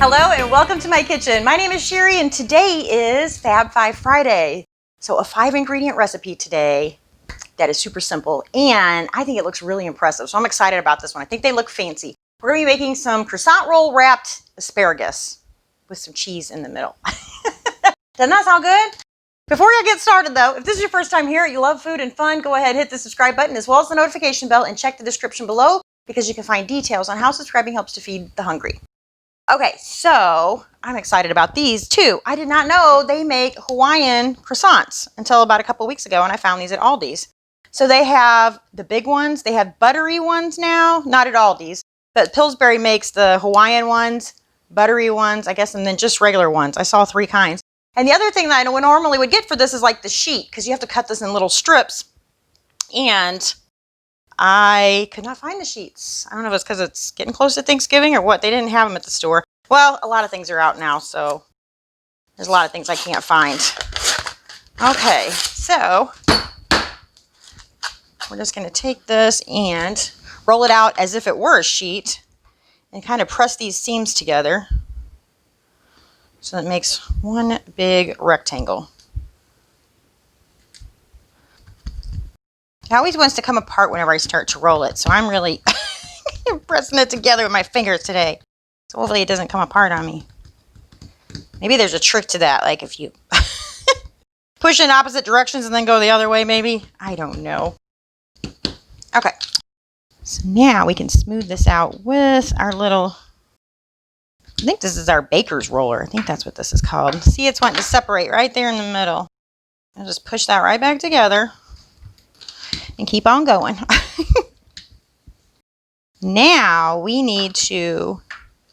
Hello and welcome to my kitchen. My name is Cheri and today is Fab 5 Friday. So a 5-ingredient recipe today that is super simple and I think it looks really impressive. So I'm excited about this one. I think they look fancy. We're going to be making some croissant roll wrapped asparagus with some cheese in the middle. Doesn't that sound good? Before I get started though, if this is your first time here, you love food and fun, go ahead and hit the subscribe button as well as the notification bell and check the description below because you can find details on how subscribing helps to feed the hungry. Okay, so I'm excited about these too. I did not know they make Hawaiian croissants until about a couple weeks ago, and I found these at Aldi's. So they have the big ones. They have buttery ones now, not at Aldi's, but Pillsbury makes the Hawaiian ones, buttery ones, I guess, and then just regular ones. I saw 3 kinds. And the other thing that I normally would get for this is like the sheet, because you have to cut this in little strips. And I could not find the sheets. I don't know if it's because it's getting close to Thanksgiving or what. They didn't have them at the store. Well, a lot of things are out now, so there's a lot of things I can't find. Okay, so we're just going to take this and roll it out as if it were a sheet and kind of press these seams together so that it makes one big rectangle. It always wants to come apart whenever I start to roll it, so I'm really pressing it together with my fingers today. So hopefully it doesn't come apart on me. Maybe there's a trick to that, like if you push in opposite directions and then go the other way, maybe. I don't know. Okay, so now we can smooth this out with our little, I think this is our baker's roller. I think that's what this is called. See, it's wanting to separate right there in the middle. I'll just push that right back together and keep on going. Now we need to,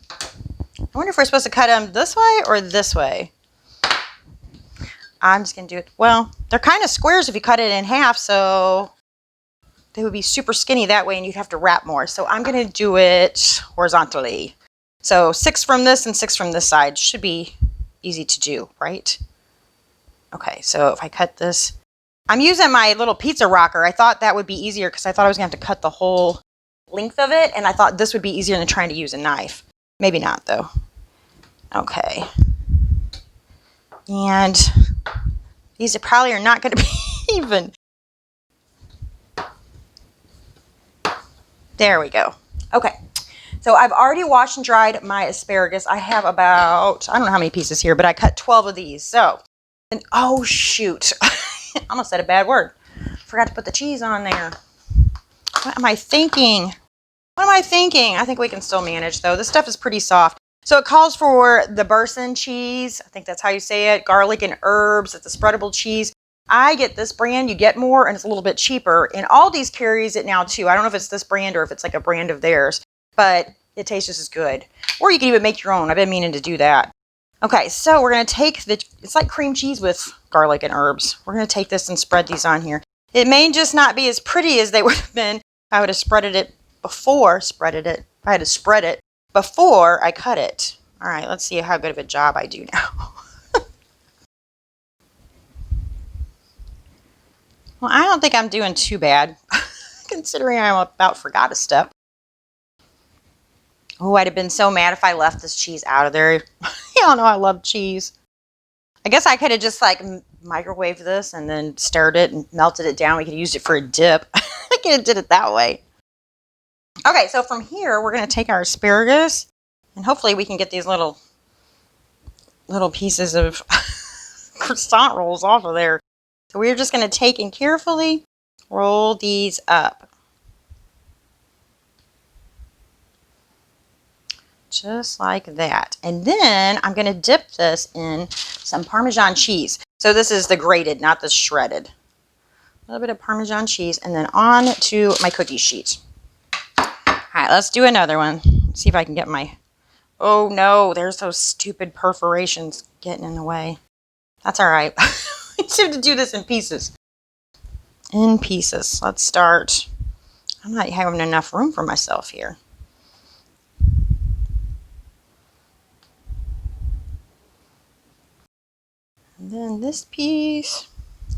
I wonder if we're supposed to cut them this way or this way. I'm just going to do it, well, they're kind of squares if you cut it in half, so they would be super skinny that way and you'd have to wrap more. So I'm going to do it horizontally. So 6 from this and 6 from this side should be easy to do, right? Okay, so if I cut this, I'm using my little pizza rocker. I thought that would be easier because I thought I was going to have to cut the whole length of it, and I thought this would be easier than trying to use a knife. Maybe not, though. Okay. And these probably are not going to be even. There we go. Okay. So I've already washed and dried my asparagus. I have about, I don't know how many pieces here, but I cut 12 of these. So, and oh shoot. I almost said a bad word. Forgot to put the cheese on there. What am I thinking? What am I thinking? I think we can still manage though. This stuff is pretty soft. So it calls for the Boursin Cheese. I think that's how you say it. Garlic and herbs. It's a spreadable cheese. I get this brand. You get more and it's a little bit cheaper. And Aldi's carries it now too. I don't know if it's this brand or if it's like a brand of theirs, but it tastes just as good. Or you can even make your own. I've been meaning to do that. Okay, so we're going to take it's like cream cheese with garlic and herbs. We're going to take this and spread these on here. It may just not be as pretty as they would have been if I would have spreaded it before, if I had to spread it before I cut it. All right, let's see how good of a job I do now. Well, I don't think I'm doing too bad, considering I about forgot a step. Oh, I'd have been so mad if I left this cheese out of there. Y'all know I love cheese. I guess I could have just like microwaved this and then stirred it and melted it down. We could have used it for a dip. I could have did it that way. Okay, so from here, we're going to take our asparagus and hopefully we can get these little pieces of croissant rolls off of there. So we're just going to take and carefully roll these up. Just like that. And then I'm going to dip this in some Parmesan cheese. So this is the grated, not the shredded. A little bit of Parmesan cheese and then on to my cookie sheet. All right, let's do another one. Let's see if I can get my, oh no, there's those stupid perforations getting in the way. That's all right. I just have to do this in pieces. In pieces. Let's start. I'm not having enough room for myself here. And then this piece,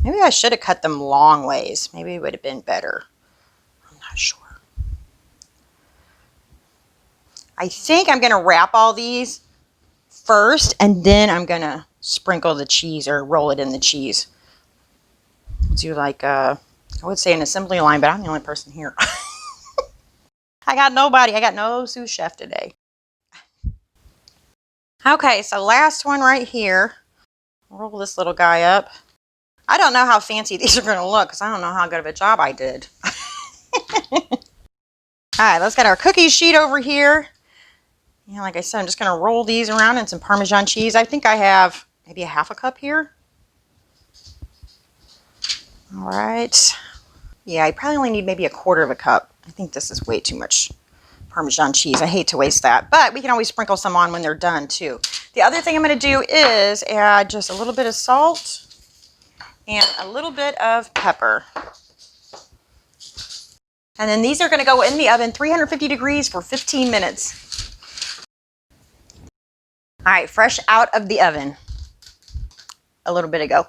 maybe I should have cut them long ways. Maybe it would have been better. I'm not sure. I think I'm going to wrap all these first, and then I'm gonna sprinkle the cheese or roll it in the cheese. Do like I would say an assembly line, but I'm the only person here. I got nobody. I got no sous chef today. Okay, so last one right here. Roll this little guy up. I don't know how fancy these are going to look because I don't know how good of a job I did. All right, let's get our cookie sheet over here. Yeah, like I said, I'm just going to roll these around in some Parmesan cheese. I think I have maybe a half a cup here. All right. Yeah, I probably only need maybe a quarter of a cup. I think this is way too much Parmesan cheese. I hate to waste that, but we can always sprinkle some on when they're done too. The other thing I'm going to do is add just a little bit of salt and a little bit of pepper. And then these are going to go in the oven, 350 degrees for 15 minutes. All right, fresh out of the oven a little bit ago.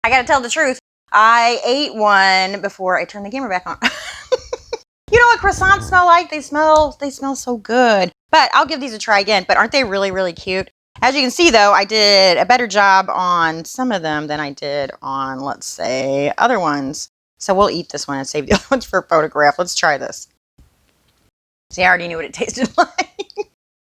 I got to tell the truth. I ate one before I turned the camera back on. You know what croissants smell like? They smell so good. But I'll give these a try again. But aren't they really, really cute? As you can see, though, I did a better job on some of them than I did on, let's say, other ones. So we'll eat this one and save the other ones for a photograph. Let's try this. See, I already knew what it tasted like.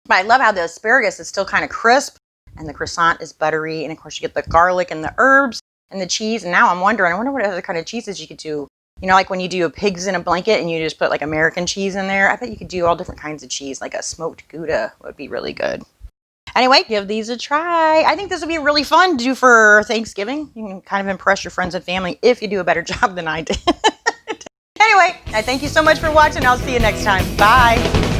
But I love how the asparagus is still kind of crisp and the croissant is buttery. And of course, you get the garlic and the herbs and the cheese. And now I'm wondering, I wonder what other kind of cheeses you could do. You know, like when you do a pigs in a blanket and you just put like American cheese in there. I bet you could do all different kinds of cheese, like a smoked Gouda would be really good. Anyway, give these a try. I think this would be really fun to do for Thanksgiving. You can kind of impress your friends and family if you do a better job than I did. Anyway, I thank you so much for watching. I'll see you next time. Bye.